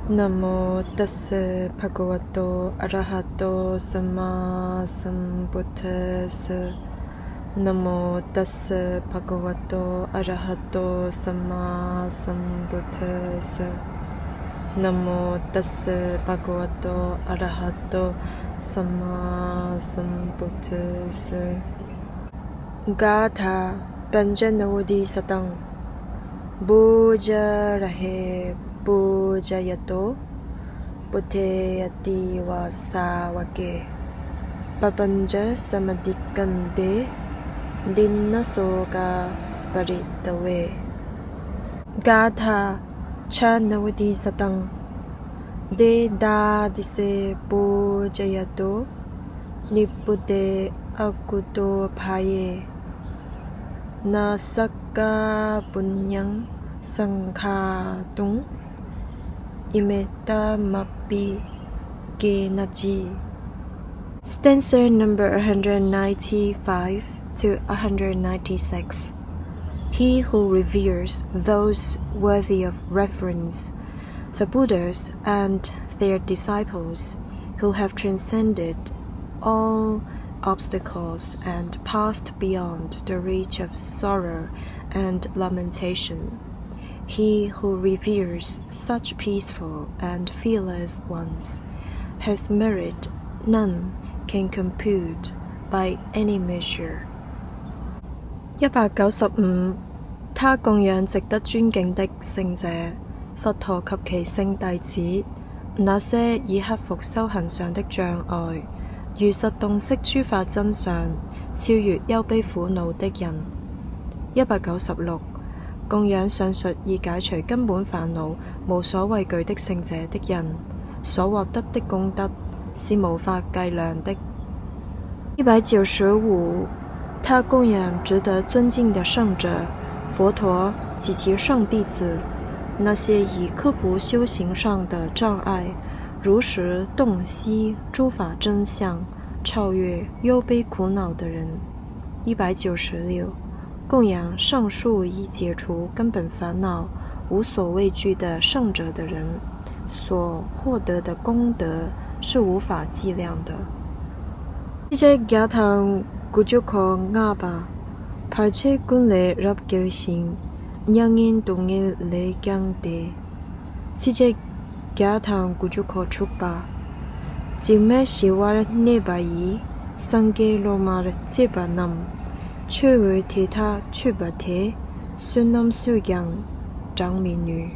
Namo tassa bhagavato arahato samma sambuddhassa. Namo tassa bhagavato arahato samma sambuddhassa. Namo tassa bhagavato arahato samma sambuddhassa. Gatha Panjanavadi Satang Bhoja Rahe Bhojayato Bhuteyati Vasavake Papanja Samadikande Dinnasoka Paritawe Gatha Chanavadi Satang De Dadise Bhojayato Nippude Akuto Paye Nasaka Punyang Sankhatung Imeta Mapi Genaji. Stanza number 195 to 196. He who reveres those worthy of reverence, the Buddhas and their disciples who have transcended all obstacles and passed beyond the reach of sorrow and lamentation. He who reveres such peaceful and fearless ones has merit none can compute by any measure. 195. 他供養值得尊敬的聖者，佛陀及其聖弟子，那些已克服修行上的障礙，如實洞悉諸法真相，超越憂悲苦惱的人。196. 供養上述已解除根本煩惱、無所畏懼的聖者的人，所獲得的功德是無法計量的。195. 他供養值得尊敬的聖者，佛陀及其聖弟子，那些已克服修行上的障礙，如實洞悉諸法真相，超越憂悲苦惱的人。196. 供養上述已解除根本煩惱、無所畏懼的聖者的人，所獲得的功德是無法計量的。Gatang Gujuko Ngaba Parche Gunle Rabgilshin Nyangin Dungil Le Gyangde Gatang Gujuko Chukba Jime Shiwar Nebayi Sange Lomar Tibanam Chöwe Teta Chubate Sunam Sugyang Zhang Minyu